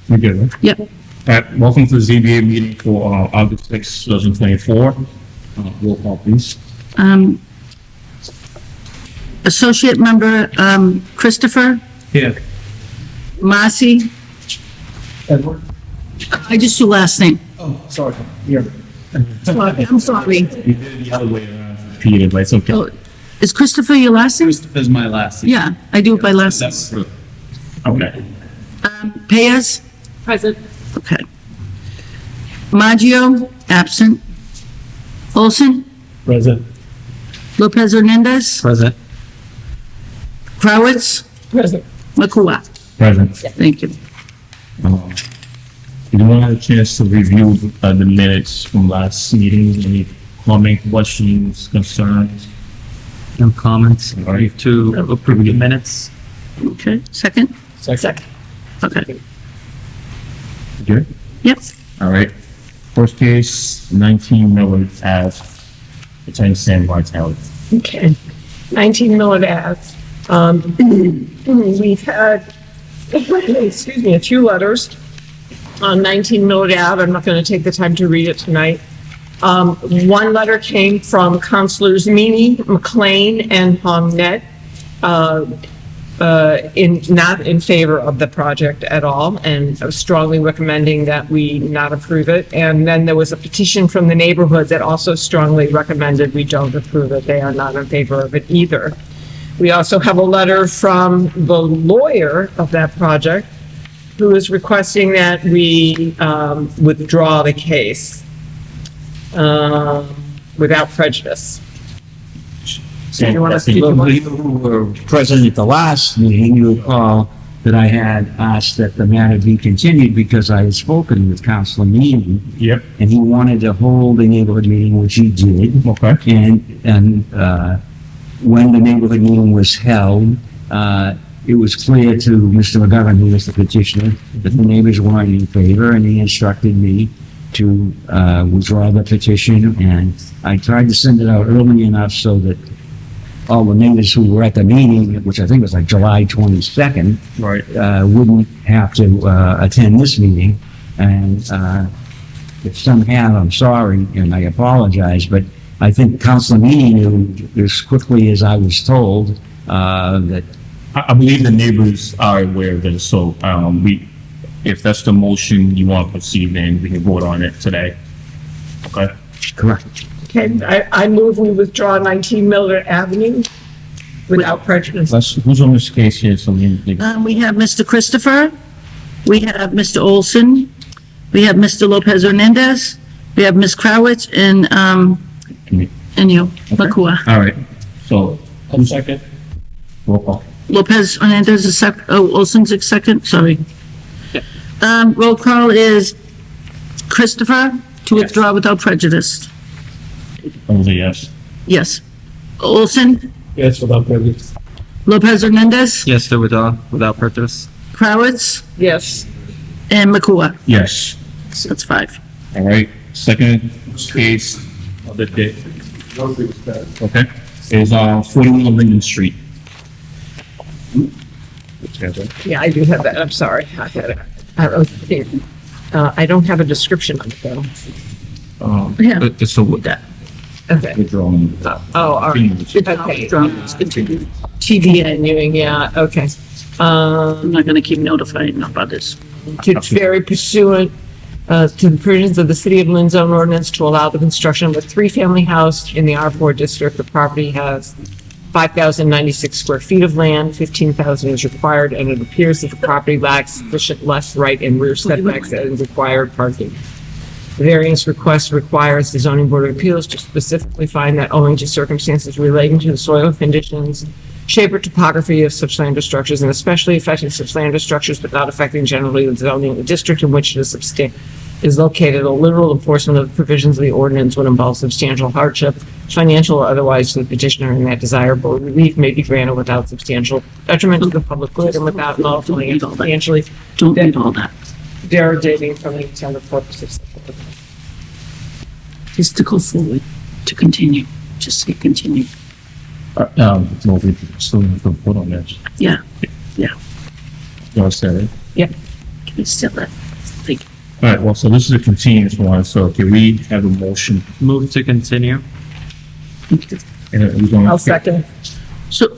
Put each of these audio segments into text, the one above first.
We good, right? Yep. Welcome to the ZBA meeting for August 6, 2024. Roll call, please. Associate member, Christopher, Here. Marcy. Edward? I just do last name. Oh, sorry. Here. I'm sorry. You did it the other way around, Peter, but it's okay. Oh, is Christopher your last name? Christopher's my last name. Yeah, I do it by last name. That's true. Okay. Payas? Present. Okay. Maggio, absent. Olson? Present. Lopez Hernandez? Present. Crowitz? Present. Makua? Present. Thank you. You don't have a chance to review the minutes from last meeting. Any comment, questions, concerns? No comments. All right. Move to approve the minutes. Okay, second? Second. Okay. Good? Yep. All right. First case, 19 Millard Ave, Attorney Sam Bartelli. Okay. 19 Millard Ave. We've had, excuse me, a few letters on 19 Millard Ave. I'm not going to take the time to read it tonight. One letter came from Councilors Meany, McLean, and Homnet, not in favor of the project at all, and strongly recommending that we not approve it. And then there was a petition from the neighborhood that also strongly recommended we don't approve it. They are not in favor of it either. We also have a letter from the lawyer of that project who is requesting that we withdraw the case without prejudice. So you want to speak? You were present at the last meeting. You recall that I had asked that the matter be continued because I had spoken with Councilor Meany. Yep. And he wanted to hold a neighborhood meeting, which he did. Okay. And when the neighborhood meeting was held, it was clear to Mr. McGovern, who was the petitioner, that the neighbors weren't in favor, and he instructed me to withdraw the petition. And I tried to send it out early enough so that all the neighbors who were at the meeting, which I think was like July 22nd, Right. wouldn't have to attend this meeting. And if some have, I'm sorry, and I apologize, but I think Councilor Meany knew as quickly as I was told that. I believe the neighbors are aware of this, so if that's the motion you want to proceed, then we can vote on it today. Okay? Correct. Okay, I move we withdraw 19 Millard Avenue without prejudice. Who's on this case here? So we We have Mr. Christopher, we have Mr. Olson, we have Mr. Lopez Hernandez, we have Ms. Crowitz, and you, Makua. All right. So, who's second? Roll call. Lopez Hernandez is second, Olson's a second, sorry. Roll call is Christopher to withdraw without prejudice. Only yes. Yes. Olson, Yes, without prejudice. Lopez Hernandez, Yes, to withdraw without prejudice. Crowitz, Yes. and Makua. Yes. That's 5. All right. Second case of the day. Okay. Is 41 Linden Street. Yeah, I do have that. I'm sorry. I had it. I don't have a description of it though. Yeah. It's a Okay. withdrawing. Oh, all right. Okay. It's continued. TVA renewing, yeah, okay. I'm not gonna keep notifying about this. To vary pursuant to the provisions of the City of Lynn zone ordinance to allow the construction of a 3-family house in the R4 district. The property has 5,096 square feet of land, 15,000 is required, and it appears that the property lacks sufficient left, right, and rear setbacks and required parking. The variance request requires the Zoning Board of Appeals to specifically find that owing to circumstances relating to the soil conditions, shape or topography of such land or structures, and especially affecting such land or structures, but not affecting generally the zoning, the district in which it is located, a literal enforcement of the provisions of the ordinance would involve substantial hardship, financial or otherwise, to the petitioner, and that desirable relief may be granted without substantial detriment to the public good and without nullifying and substantially Don't need all that. derogating from the intended purposes. Just to go forward, to continue, just say continue. No, we still have to vote on this. Yeah, You want to say it? Yeah. It's still there. Thank you. All right, well, so this is a continuous one, so can we have a motion? Move to continue. And we're going I'll second. So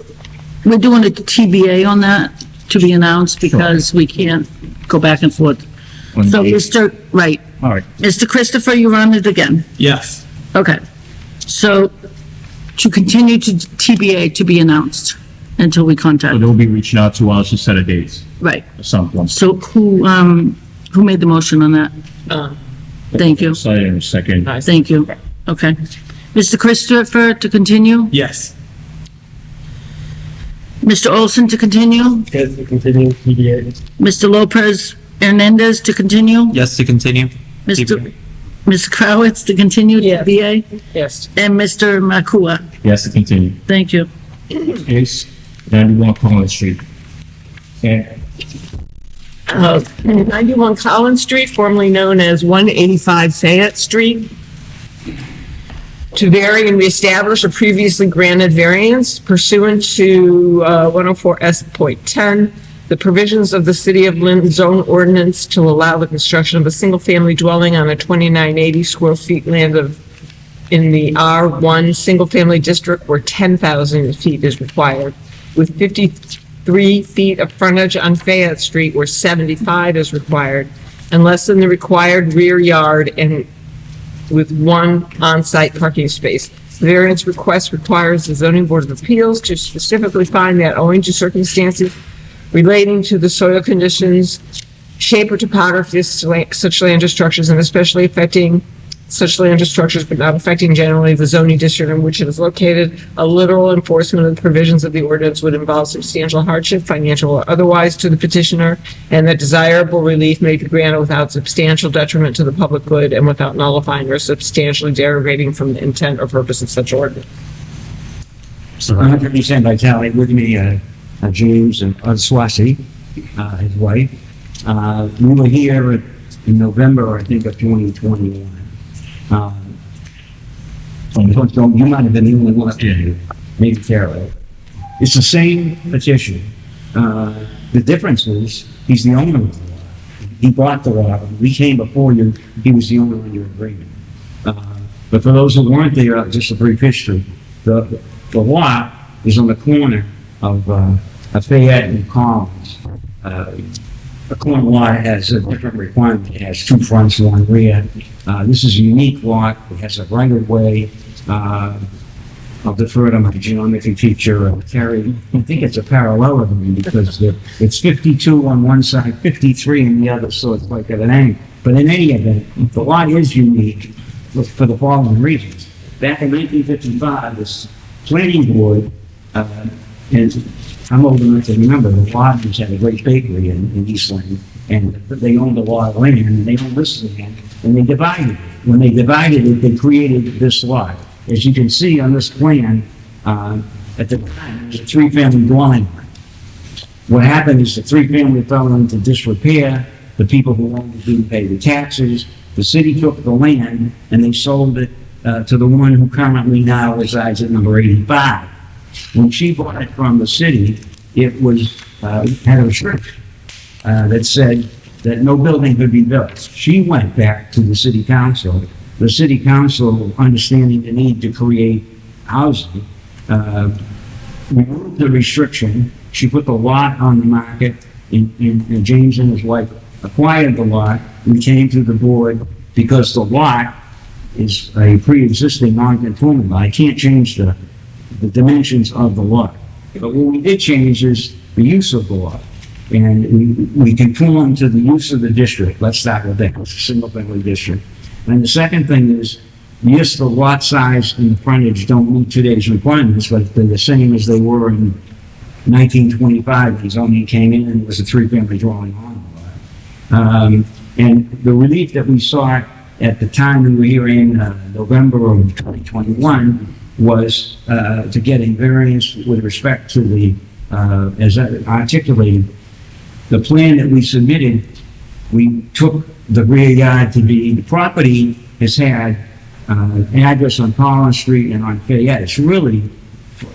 we're doing a TBA on that to be announced because we can't go back and forth. So Mr., right, All right, Mr. Christopher, you're on it again. Yes. Okay. So to continue to TBA to be announced until we so contact, they'll be reaching out to us to set a date right. at some point. So who made the motion on that? Thank you. Second. Thank you. Okay. Mr. Christopher to continue? Yes. Mr. Olson to continue? Yes, to continue. TBA. Mr. Lopez Hernandez to continue? Yes, to continue. Mr. Ms. Crowitz to continue Yes. TBA? Yes. And Mr. Makua? Yes, to continue. Thank you. Case 91 Collins Street. And 91 Collins Street, formerly known as 185 Fayette Street, to vary and reestablish a previously granted variance pursuant to 104S.10, the provisions of the City of Lynn zone ordinance to allow the construction of a single-family dwelling on a 2980 square feet land in the R1 single-family district where 10,000 feet is required, with 53 feet of frontage on Fayette Street where 75 is required, and less than the required rear yard and with one on-site parking space. The variance request requires the Zoning Board of Appeals to specifically find that owing to circumstances relating to the soil conditions, shape or topography of such land or structures, and especially affecting such land or structures, but not affecting generally the zoning district in which it is located, a literal enforcement of the provisions of the ordinance would involve substantial hardship, financial or otherwise, to the petitioner, and that desirable relief may be granted without substantial detriment to the public good and without nullifying or substantially derogating from the intent or purpose of such ordinance. So 100% vitality with me, James and Swasey, his wife. We were here in November, I think, of 2021. So you might have been the only one, maybe Carol. It's the same petition. The difference is, he's the owner of the lot. He bought the lot. We came before you, he was the owner under agreement. But for those who weren't there, just a brief history, the lot is on the corner of Fayette and Collins. A corner lot has a different requirement. It has two fronts, one rear. This is a unique lot. It has a right-of-way. I'll defer to my geometry teacher, Terry. I think it's a parallelogram because it's 52 on one side, 53 on the other, so it's like at an angle. But in any event, the lot is unique for the following reasons. Back in 1955, this planning board, and I'm old enough to remember, the Lodgers had a great bakery in East Lynn, and they owned a lot of land, and they owned this land, and they divided it. When they divided it, they created this lot. As you can see on this plan, at the time, it was a three-family dwelling. What happened is the three-family fell into disrepair. The people who owned it didn't pay the taxes. The city took the land, and they sold it to the one who currently now resides at number 85. When she bought it from the city, it was had a restriction that said that no building could be built. She went back to the city council. The city council, understanding the need to create housing, removed the restriction. She put the lot on the market, and James and his wife acquired the lot. We came to the board because the lot is a pre-existing non-conforming lot. I can't change the dimensions of the lot. But what we did change is the use of the lot. And we conform to the use of the district. Let's start with that. It's a single-family district. And the second thing is, yes, the lot size and the frontage don't meet today's requirements, but they're the same as they were in 1925 when zoning came in and it was a three-family dwelling on the lot. And the relief that we sought at the time we were here in November of 2021 was to get a variance with respect to the, as I articulated, the plan that we submitted. We took the rear yard to be, the property has had an address on Collins Street and on Fayette. It's really,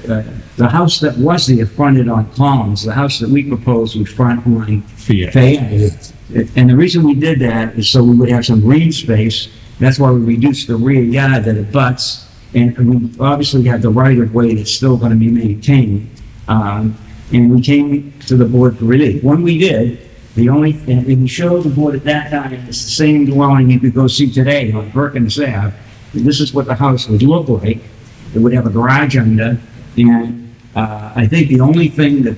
the house that was there fronted on Collins. The house that we proposed would front on Fayette. Fayette. And the reason we did that is so we would have some green space. That's why we reduced the rear yard that it butts. And we obviously have the right of way that's still gonna be maintained. And we came to the board for relief. When we did, and we showed the board at that time, it's the same dwelling you could go see today on Perkins Ave. This is what the house would look like. It would have a garage under, and I think the only thing that,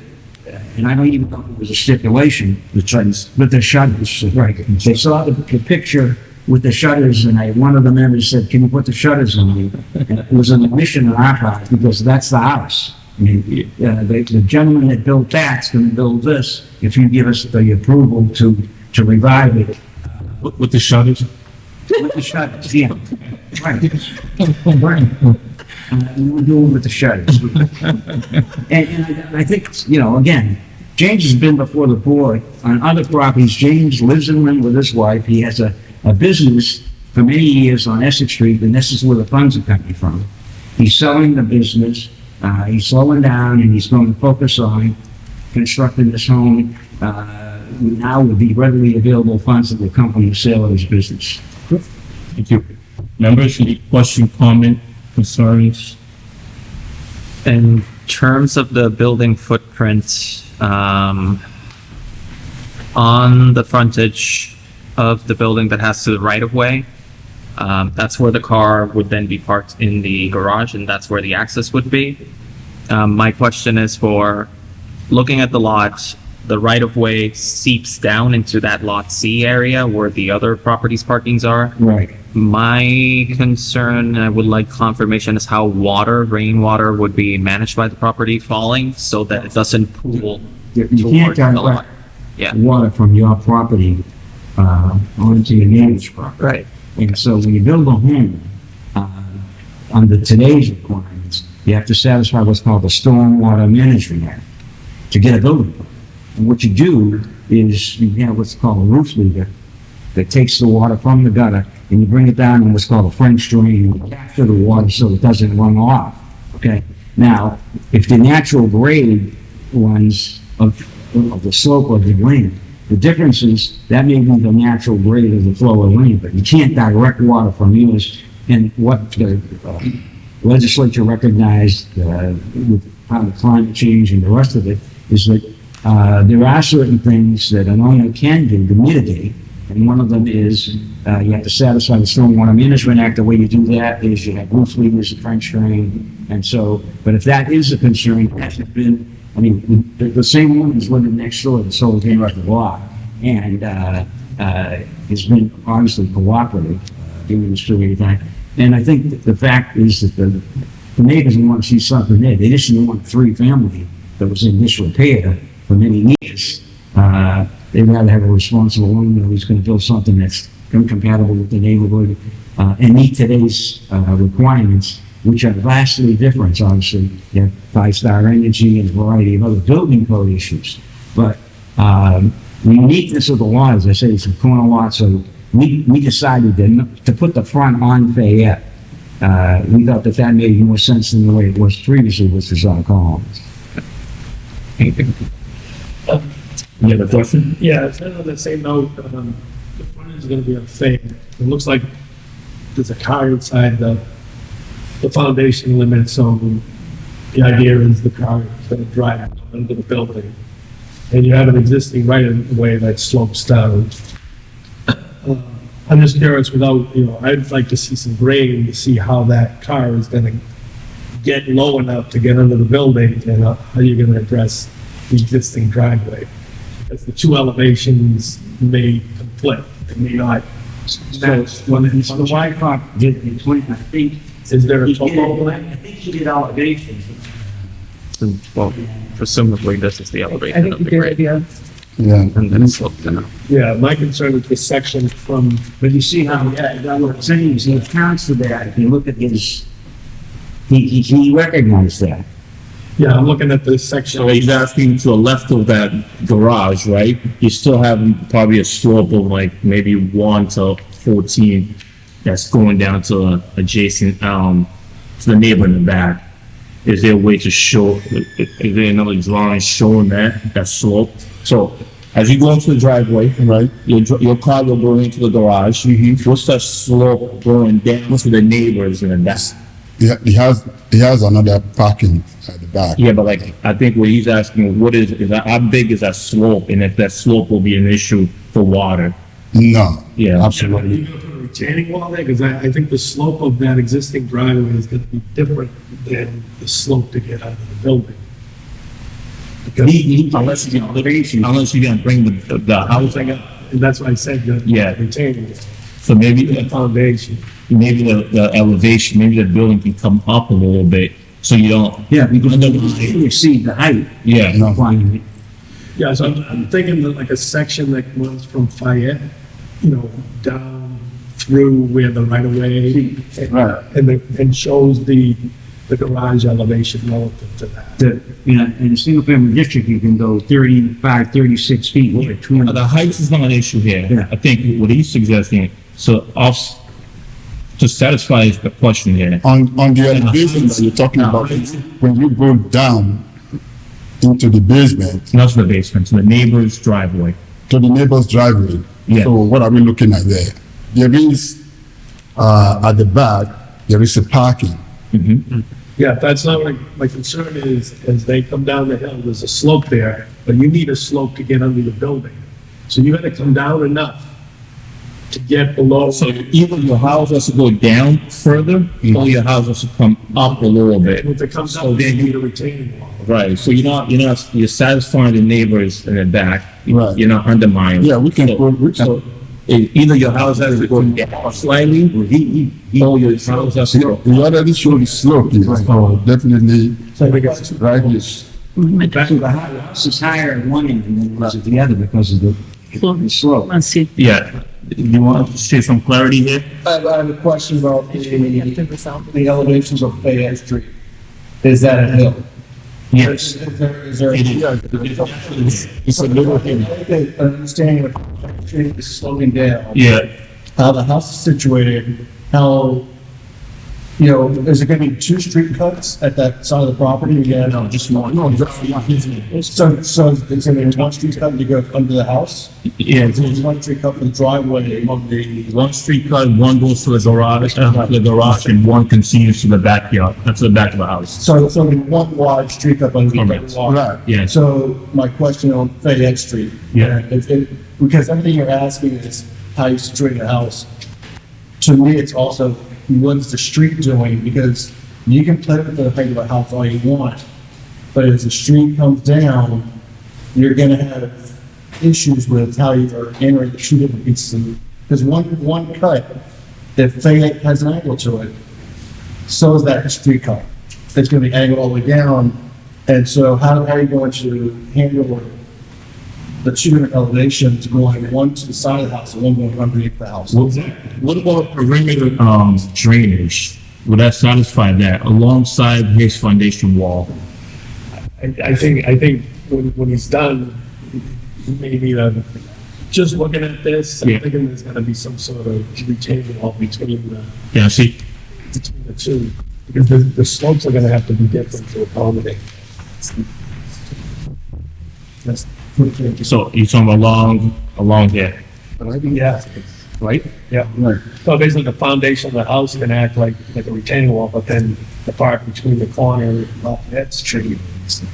and I don't even know if it was a stipulation, with the shutters, right? They saw the picture with the shutters, and one of the members said, "Can you put the shutters on?" And it was an admission on our part, because that's the house. I mean, the gentleman that built that's gonna build this, if you give us the approval to revive it. With the shutters? With the shutters, yeah. Right. Right. We were doing with the shutters. And I think, again, James has been before the board on other properties. James lives in Lynn with his wife. He has a business for many years on Essex Street, and this is where the funds are coming from. He's selling the business, he's slowing down, and he's going to focus on constructing this home now with the readily available funds that will come from the sale of his business. Thank you. Members, any question, comment, concerns? In terms of the building footprint, on the frontage of the building that has to the right of way, that's where the car would then be parked in the garage, and that's where the access would be. My question is for looking at the lot, the right of way seeps down into that lot C area where the other properties parkings are. Right. My concern, I would like confirmation, is how rainwater would be managed by the property falling so that it doesn't pool You can't towards the lot. direct Yeah. water from your property onto your neighbor's property. Right. And so when you build a home, under today's requirements, you have to satisfy what's called the Stormwater Management Act to get a building permit. And what you do is you have what's called a roof leader that takes the water from the gutter and you bring it down in what's called a French drain, and you capture the water so it doesn't run off, okay? Now, if the natural grade runs of the slope of the land, the difference is that may be the natural grade of the flow of land, but you can't direct water from yours. And what the legislature recognized with how the climate change and the rest of it is that there are certain things that an owner can do to mitigate. And one of them is you have to satisfy the Stormwater Management Act. The way you do that is you have roof leaders, a French drain. And so, but if that is a concern, it hasn't been, I mean, the same woman's living next door, the solar came up the block, and has been honestly cooperative during this period of time. And I think that the fact is that the neighbors didn't want to see something there. They just didn't want a three-family that was in disrepair for many years. They'd rather have a responsible owner who's going to build something that's compatible with the neighborhood and meet today's requirements, which are vastly different. Obviously, you have five-star energy and a variety of other building code issues. But the uniqueness of the lot, as I say, it's a corner lot, so we decided to put the front on Fayette. We thought that made more sense than the way it was previously, which was on Collins. You have a question? Yeah, it's kind of on the same note, the front is gonna be a fade. It looks like there's a car inside the foundation limit, so the idea is the car is gonna drive into the building. And you have an existing right-of-way that slopes down. I'm just curious, I'd like to see some grading to see how that car is gonna get low enough to get under the building, and how you're gonna address the existing driveway. As the two elevations may conflict, they may not match. So the Wyckoff did between, I think. Is there a he topo did- overlay? I think he did elevations. Well, presumably this is the I elevation think of you the did, grade, yeah. and then it slopes down. Yeah, my concern is the section from, But you see how, what I'm saying is he accounts for that. If you look at his, he recognized that. yeah, I'm looking at the section. So he's asking to the left of that garage, right? You still have probably a slope of like maybe 1 to 14 that's going down to adjacent, to the neighbor in the back. Is there a way to show, is there another drawing showing that slope? So as you go into the driveway, Right. your car will go into the garage. What's that slope going down to the neighbors and that's, He has another parking at the back. yeah, but like, I think what he's asking, how big is that slope? And if that slope will be an issue for water? No. Yeah. Absolutely. You gonna put a retaining wall there? Because I think the slope of that existing driveway is gonna be different than the slope to get out of the building. Because, Unless you're gonna bring the house, and that's why I said the Yeah. retaining wall, so maybe, the foundation. maybe the elevation, maybe the building can come up a little bit, so you don't. Yeah, because you exceed the height. Yeah, No. Requirement. Yeah, so I'm thinking that like a section that runs from Fayette, down through where the right of way, Right. and shows the garage elevation relative to that. In a single family district, you can go 35, 36 feet with the height is not an issue here. Yeah. I think what he's suggesting, to satisfy the question here. On the elevation that you're talking about, when you go down into the basement, Not to the basement, to the neighbor's driveway. to the neighbor's driveway. Yeah. So what are we looking at there? There is, at the back, there is a parking. Yeah, that's not my concern is, as they come down the hill, there's a slope there, but you need a slope to get under the building. So you gotta come down enough to get below. So either your house has to go down further, or your house has to come up a little bit. If it comes So down, then you need a retaining wall. Right, so you're satisfying the neighbors in the back. Right. You're not undermining. Yeah, we can, So either your house has to go down slightly, or your house has to go. we already showed the slope here, so definitely, So I think it's right here. back So the house is higher at one end than it is at the other because of the slope. Let's see. Yeah, you want to see some clarity here? I have a question about the elevations of Fayette Street. Is that a hill? Yes. Is there? It is. It's a little hill. Okay, understanding of Fayette Street is slowing down. Yeah, How the house is situated, how, is it gonna be two street cuts at that side of the property again? no, just one. So it's gonna be one street cut to go under the house? Yeah, There's one street cut for the driveway on the, one street cut, one goes to the garage, and one continues to the backyard, that's the back of the house. so there's only one wide street cut under Correct. the water. Right. Yeah, So my question on Fayette Street. Yeah. Because everything you're asking is how you situate a house. To me, it's also, what's the street doing? Because you can play with the height of a house all you want, but as the street comes down, you're gonna have issues with how you're entering the two different pieces. Because one cut, if Fayette has an angle to it, so is that street cut. It's gonna be angled all the way down. And so how are you going to handle the two different elevations going one to the side of the house and one going underneath the house? what about perimeter, drainage? Would that satisfy that alongside his foundation wall? I think when he's done, maybe just looking at this, I'm Yeah. thinking there's gonna be some sort of retaining wall between Yeah, see, the two. Because the slopes are gonna have to be different to accommodate. so you're talking about along here, Yeah, right? yeah. So basically, the foundation of the house can act like a retaining wall, but then the part between the corner and Lafayette Street.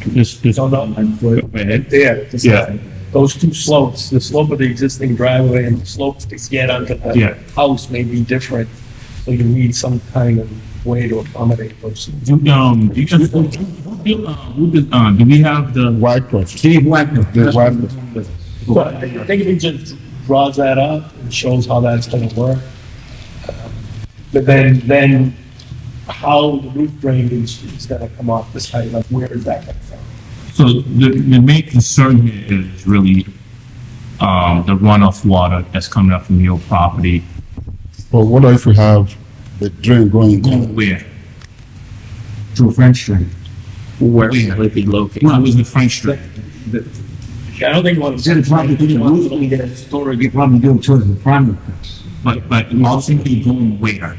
This, No, no. go ahead. There, Yeah. those two slopes, the slope of the existing driveway and the slope to get onto Yeah. the house may be different. So you need some kind of way to accommodate those. Do we have the, White question. Steve Wagner. The white question. So I think if he just draws that up and shows how that's gonna work. But then how the roof drainage is gonna come off this height, like where is that coming from? so the main concern here is really, the runoff water that's coming up from your property, But what if we have the drain going going where? To a French drain. Where will it be located? Well, it was the French Street. I don't think you want Instead of probably doing a roof, you get a story, you probably do it towards the front of the house. But ultimately going where?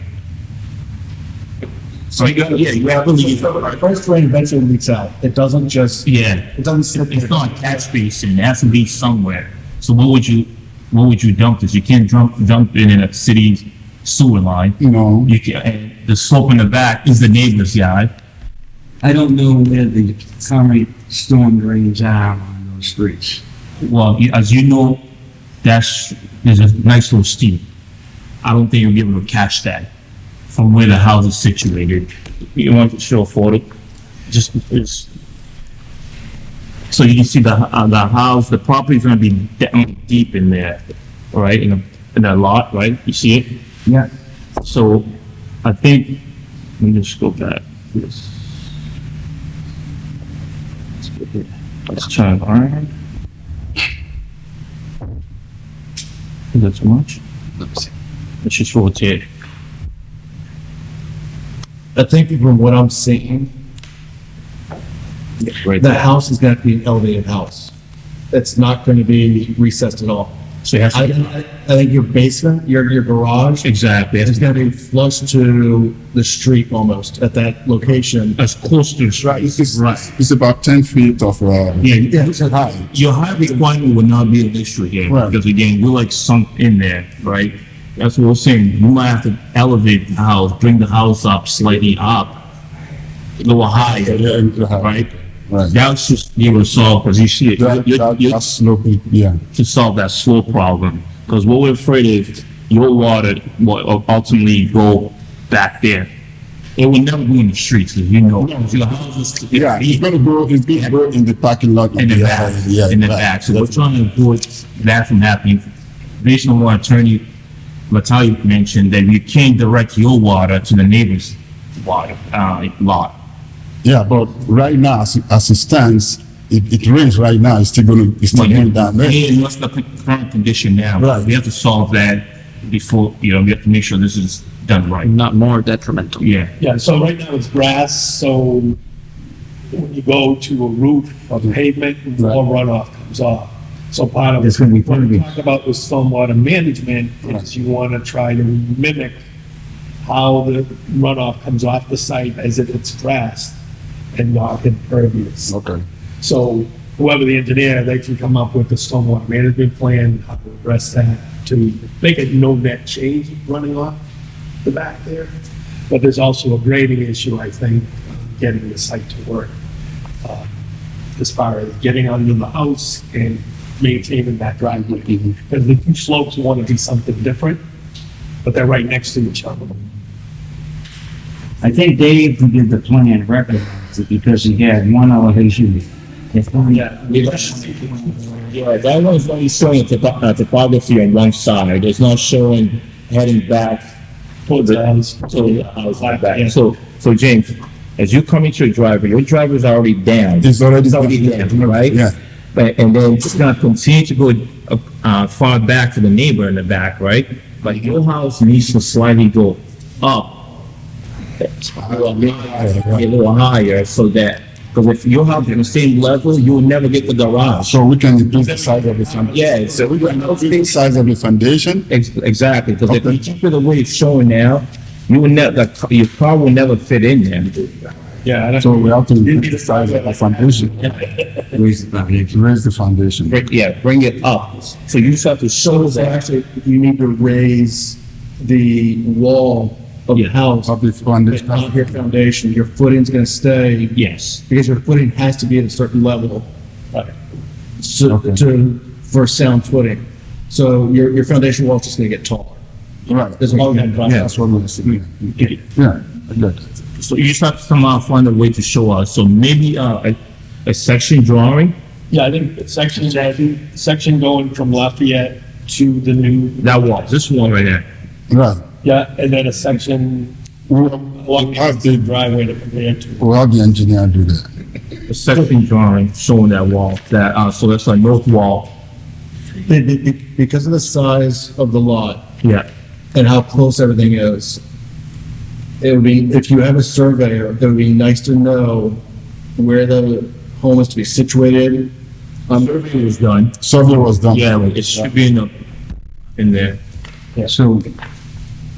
So you have to leave. First rain eventually leaks out. It doesn't just, Yeah, it doesn't sit there. it's not a catch basin, it has to be somewhere. So where would you dump this? You can't dump it in a city sewer line. No, You can, and the slope in the back is the neighbor's yard. I don't know where the current storm drains are on those streets. Well, as you know, there's a nice little steep. I don't think you'll be able to catch that from where the house is situated. You want to show a photo? It's, so you can see the house, the property is gonna be down deep in there, all right, in a lot, right? You see it? Yeah. So I think, let me just go back. Yes. Let's go here. Let's turn around. Is that too much? Let's just rotate. I think from what I'm seeing, Right the there. house is gonna be an elevated house. It's not gonna be recessed at all. So you have I, to, I think your basement, your garage exactly, is it's gonna be flush to the street almost at that location. as close to the street. it's about 10 feet of, Yeah, it's high. your height requirement would not be an issue here, Right. because again, we're like sunk in there, right? That's what we're saying, you might have to elevate the house, bring the house up slightly up, a little higher, right? Right. That's just be able to solve, because you see it, That's sloping, yeah. to solve that slope problem, because what we're afraid is your water will ultimately go back there. It will never go in the streets, as you know. Your house is Yeah, it's gonna go in the parking lot. in the back, Yeah, in the back. So we're trying to avoid that from happening. Based on what Attorney Vitale mentioned, that you can't direct your water to the neighbor's water, lot. Yeah, but right now, as it stands, it rains right now, it's still going down there. And what's the current condition now? Right. We have to solve that before, we have to make sure this is done right. Not more detrimental. Yeah, Yeah, so right now it's grass, so when you go to a roof or pavement, more runoff comes off. So part of It's gonna be what we pretty. talk about with stormwater management is you want to try to mimic how the runoff comes off the site as if it's grass and not impervious. Okay. So whoever the engineer, they can come up with a stormwater management plan, how to address that, to make it no net change running off the back there. But there's also a grading issue, I think, getting the site to work. As far as getting under the house and maintaining that driveway. Because the two slopes want to be something different, but they're right next to each other. I think Dave, who did the plan, recognized it because he had one elevation. yeah, that one's only showing topography on one side, it's not showing heading back Towards the house. to the house like that. Yeah. So James, as you come into your driveway's already down. It's already down, right? Yeah. But, and then it's gonna continue to go, far back to the neighbor in the back, right? But your house needs to slightly go up. A little higher, so that, because if your house is on the same level, you will never get the garage. So we can increase the size of the foundation. Yeah, so we're gonna Increase the size of the foundation. exactly, because if you keep it the way it's showing now, you will never, your car will never fit in there. Yeah. So we have to increase the size of the foundation. Raise the foundation. Raise the foundation. Bring it up, so you just have to show So that. actually, you need to raise the wall of the Yeah. house. Of the But foundation. not your foundation, your footing's gonna stay, Yes, because your footing has to be at a certain level. Right. To, for sound footing. So your foundation wall's just gonna get taller. Right. There's a long head Yeah, that's what we're saying. okay. Yeah, good. So you just have to somehow find a way to show us, so maybe, a section drawing, Yeah, I think section going from Lafayette to the new. that wall, this wall right there. Right. Yeah, and then a section along the driveway to compare to. We'll have the engineer do that. A section drawing showing that wall, that, so that's a north wall. Because of the size of the lot Yeah, and how close everything is, it would be, if you have a surveyor, it would be nice to know where the home is to be situated. survey was done. Survey was done. Yeah, it should be in there. So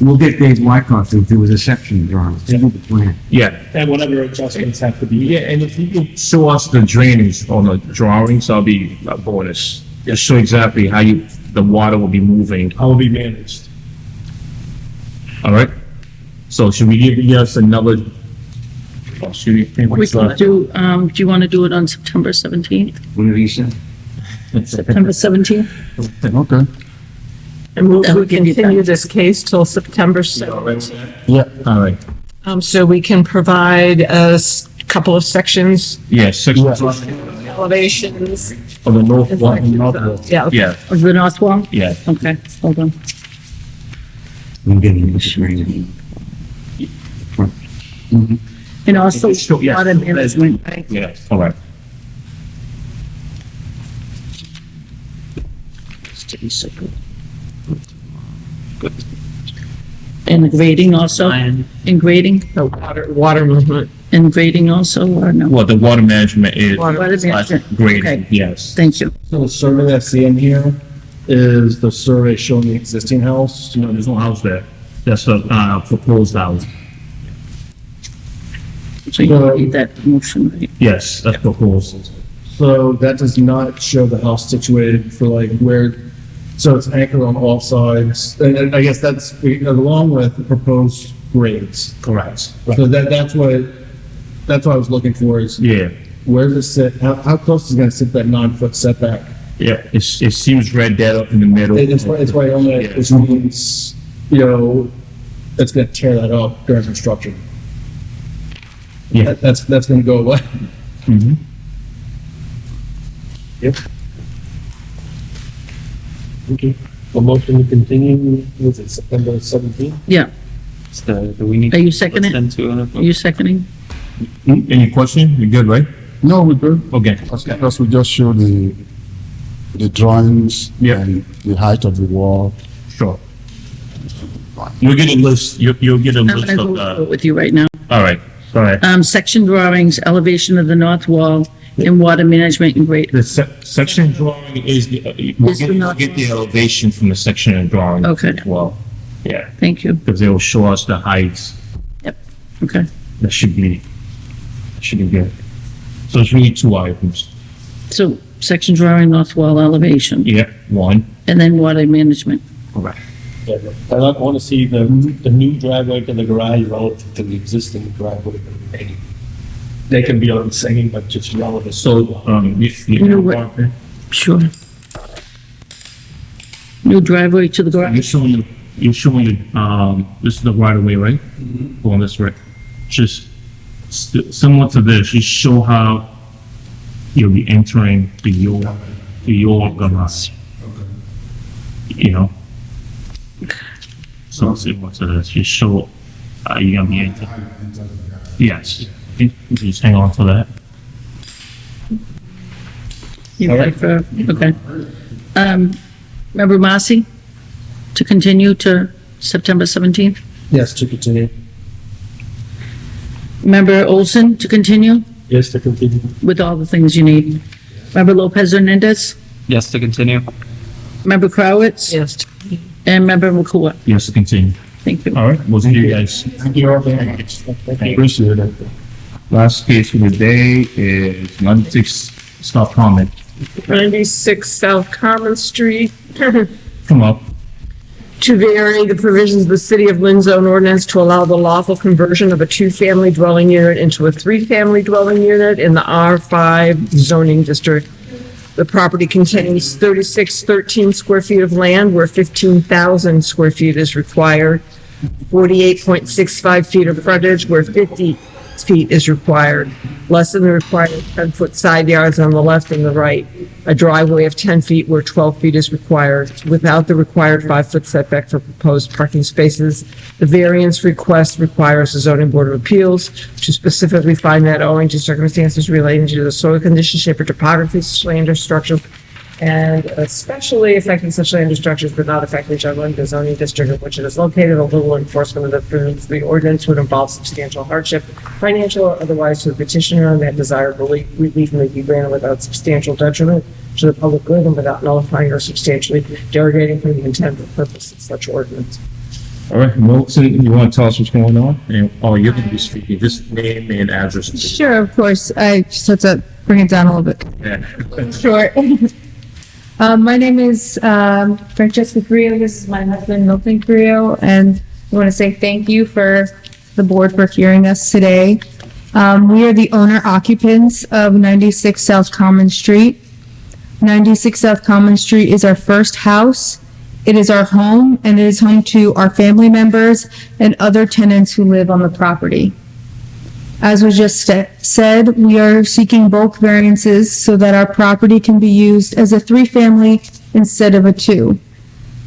We'll get Dave Wyckoff to do a section drawing, to do the plan. Yeah, And whatever adjustments have to be. yeah, and if you could show us the drainage on the drawings, that'll be a bonus. Just show exactly how the water will be moving, How will be managed. all right? So should we give you us another? Oh, should we? We can do you want to do it on September 17th? Whatever you said. September 17th? Okay, And we'll That would give you continue time. this case till September 17th. yeah, All right, So we can provide couple of sections, yeah, section elevations. of the north and one, sections north of- wall. Yeah. Yeah, Of the north wall? yeah. Okay, hold on. I'm getting this drainage. And also, Sure, yeah. water management, right? Yeah, all right. And the grading also, And and grading, The water movement. and grading also, or no? Well, the water management is Water management, grading, okay. yes. Thank you. So the survey that's in here is the survey showing the existing house. No, there's no house there. That's a, proposed house. So you need that motion, right? Yes, that's proposed. So that does not show the house situated for like where, so it's anchored on all sides. And I guess that's along with the proposed grades. Correct. So that's what I was looking for is Yeah, where does it sit, how close is it gonna sit that 9-foot setback? yeah, it seems red dead up in the middle. It's right on it, which means, it's gonna tear that up during construction. Yeah. That's gonna go away. Mm-hmm. Yep. Okay. A motion to continue, was it September 17th? Yeah, do we need? Are you seconding it? Let's then to, are you seconding? Any question? You good, right? no, we're good. Okay. Because we just show the drawings Yeah. and the height of the wall. Sure. You'll get a list, you'll get a I'm list gonna of go the, through it with you right now. all right, all right. Section drawings, elevation of the north wall, and water management and grade. The section drawing is, we'll Is the we'll not- get the elevation from the section and drawing. Okay. As well, yeah, Thank you. because they will show us the heights. Okay. That should be good. So it's really two items. So section drawing, north wall elevation, Yeah, one. and then water management. Correct. Yeah, I want to see the new driveway to the garage relative to the existing driveway. They can be on the same, but just relative. So, You know what? Sure. New driveway to the garage. you're showing this is the right of way, right? Going this way. Just similar to this, you show how you'll be entering your garage. You know? So similar to this, you show, you're gonna be entering. Yes, just hang on to that. You ready for, okay. Member Massey, to continue to September 17th? Yes, to continue. Member Olson, to continue Yes, to continue. with all the things you need. Member Lopez Hernandez, yes, to continue. Member Crowitz, Yes. and Member McCool. Yes, continue. Thank you. All right, we'll see you guys. Thank you all very much. Appreciate it. Last case for the day is 96 Stop Comment. 96 South Common Street. Come up. To vary the provisions of the City of Lynn zone ordinance to allow the lawful conversion of a two-family dwelling unit into a three-family dwelling unit in the R5 zoning district. The property contains 3613 square feet of land where 15,000 square feet is required, 48.65 feet of frontage where 50 feet is required, less than the required 10-foot side yards on the left and the right, a driveway of 10 feet where 12 feet is required, without the required 5-foot setback for proposed parking spaces. The variance request requires the zoning board of appeals to specifically find that owing to circumstances relating to the soil condition, shape, or topography, such land or structure, and especially affecting such land or structures but not affecting generally the zoning district in which it is located, a little enforcement of the provisions of the ordinance would involve substantial hardship, financial or otherwise, to the petitioner, and that desired relief may be granted without substantial detriment to the public good and without nullifying or substantially derogating from the intent or purpose of such ordinance. All right, Milton, you want to tell us what's going on? Oh, you're going to be speaking, just name and address. please. Sure, of course. I just have to bring it down a little bit. Yeah. Short. My name is Francesca Carrillo. This is my husband, Milton Carrillo, and I want to say thank you for the board for hearing us today. We are the owner occupants of 96 South Common Street. 96 South Common Street is our first house. It is our home, and it is home to our family members and other tenants who live on the property. As was just said, we are seeking bulk variances so that our property can be used as a 3-family instead of a 2.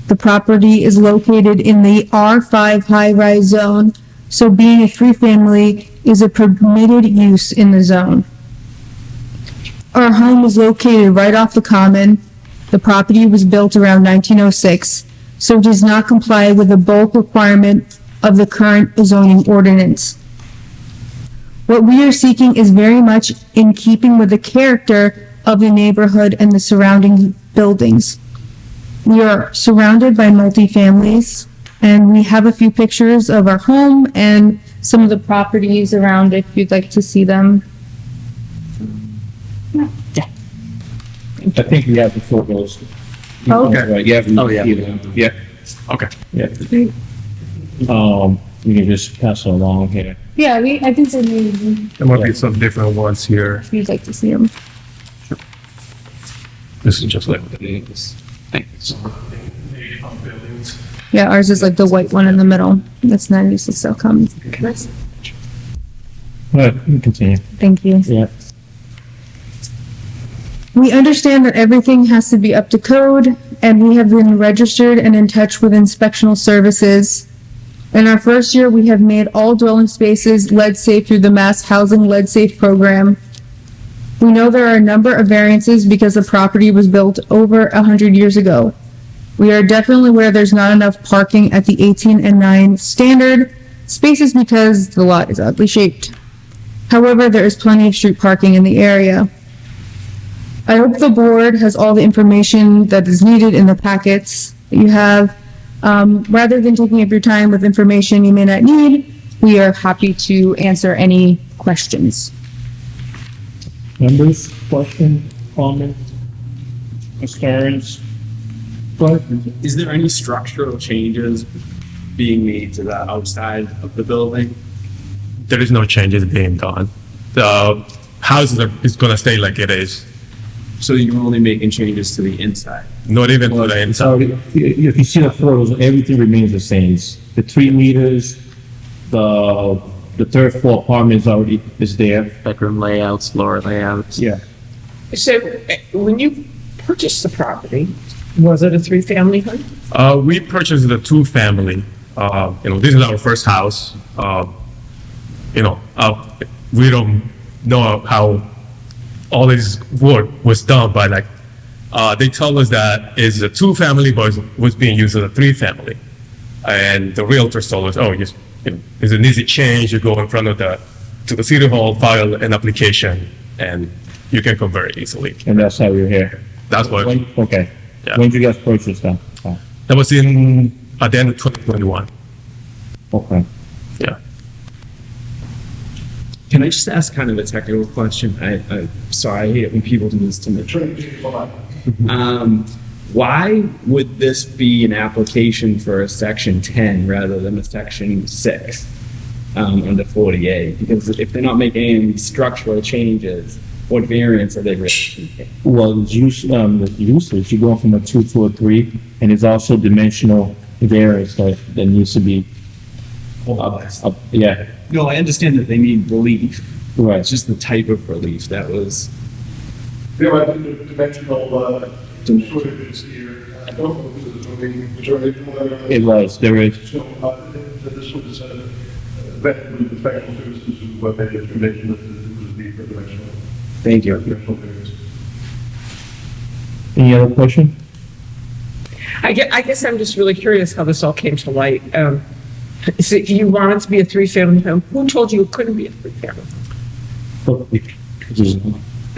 The property is located in the R5 high-rise zone, so being a 3-family is a permitted use in the zone. Our home is located right off the common. The property was built around 1906, so it does not comply with the bulk requirement of the current zoning ordinance. What we are seeking is very much in keeping with the character of the neighborhood and the surrounding buildings. We are surrounded by multifamilies, and we have a few pictures of our home and some of the properties around if you'd like to see them. I think we have the photos. Okay. Right, yeah. Oh, yeah. Yeah. Okay. Yeah. You can just pass it along here. Yeah, I think so. If There might be some different ones here. you'd like to see them. This is just like the names. Thanks. Yeah, ours is like the white one in the middle. That's 96 South Common. All right, you continue. Thank you. Yeah. We understand that everything has to be up to code, and we have been registered and in touch with inspectional services. In our first year, we have made all dwelling spaces lead safe through the Mass Housing Lead Safe program. We know there are a number of variances because the property was built over 100 years ago. We are definitely aware there's not enough parking at the 18 and 9 standard spaces because the lot is oddly shaped. However, there is plenty of street parking in the area. I hope the board has all the information that is needed in the packets that you have. Rather than taking up your time with information you may not need, we are happy to answer any questions. Members, question, comment, concerns? But Is there any structural changes being made to the outside of the building? There is no changes being done. The house is gonna stay like it is, So you're only making changes to the inside? not even to the so inside. if you see the photos, everything remains the same. The 3 meters, the third floor apartment is there. Bedroom layouts, floor layouts. Yeah. So, when you purchased the property, was it a 3-family home? We purchased the 2-family. This is our first house. We don't know how all this work was done, but they told us that it's a 2-family, but it was being used as a 3-family. And the realtor told us, it's an easy change. You go in front of to the City Hall, file an application, and you can convert it easily. And that's how you're here. That's what, Okay. Yeah. When did you guys purchase that? Oh, that was at the end of 2021. okay. Yeah. Can I just ask kind of a technical question? Sorry, I hate it when people do this to me. Why would this be an application for a section 10 rather than a section 6 under 48? Because if they're not making any structural changes, what variance are they really seeking? Well, it's the usage, you're going from a 2 to a 3, and it's also dimensional variance that needs to be, yeah, No, I understand that they need relief. right. It's just the type of relief that was. There are dimensional shortages here. I don't know if this is moving, It was, there is, So, this was vetted with the professional services who made a determination that this was need for dimensional. Thank you. Dimensional variance. any other question? I guess I'm just really curious how this all came to light. So you want it to be a 3-family home? Who told you it couldn't be a 3-family?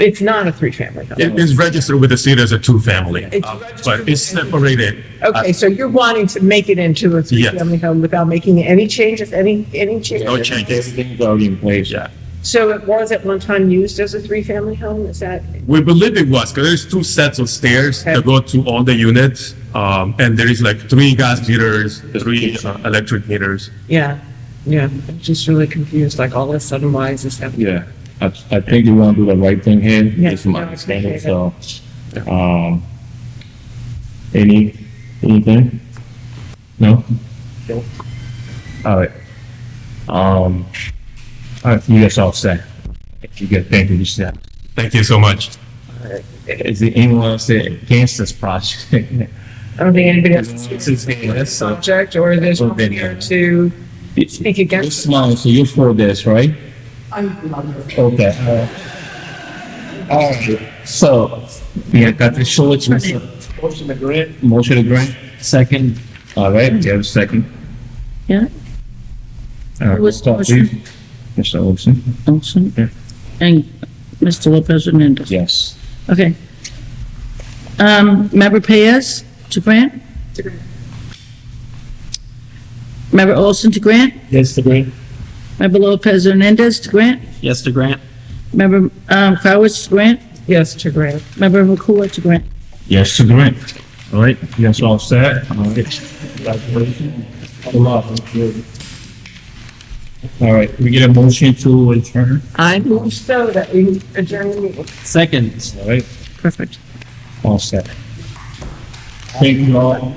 It's not a three-family home. It is registered with the city as a two-family, It's but it's separated. Okay, so you're wanting to make it into a three-family home without making any changes, any changes? No changes. Everything's already in place. Yeah. So it was at one time used as a three-family home, is that? We believe it was, because there's two sets of stairs that go to all the units. And there is like 3 gas meters, 3 electric meters. Yeah, I'm just really confused, like all of a sudden, why is this happening? Yeah, I think you want to do the right thing here, Yeah. is my understanding, so, anything? No? All right. All right, you guys all set. You good, thank you, Seth. Thank you so much. Is there anyone else against this project? I don't think anybody else is speaking on this So- subject, or there's no one here to speak You're against. smiling, so you're for this, right? Okay. All right, so, yeah, got the short, Motion to grant. motion to grant, second. All right, you have a second. Yeah, All right, Who was start, motion? please. Mr. Olson? Olson. Yeah. And Mr. Lopez Hernandez. Yes. Okay. Member Perez to grant? Member Olson to grant? Yes, to grant. Member Lopez Hernandez to grant? Yes to grant? Member Crowitz to grant? Yes, to grant. Member McCool to grant? Yes to grant. All right, you guys all set? All right. Congratulations. All right, we get a motion to adjourn? I move so that we adjourn the meeting. Second. All right, Perfect. all set. Thank you all.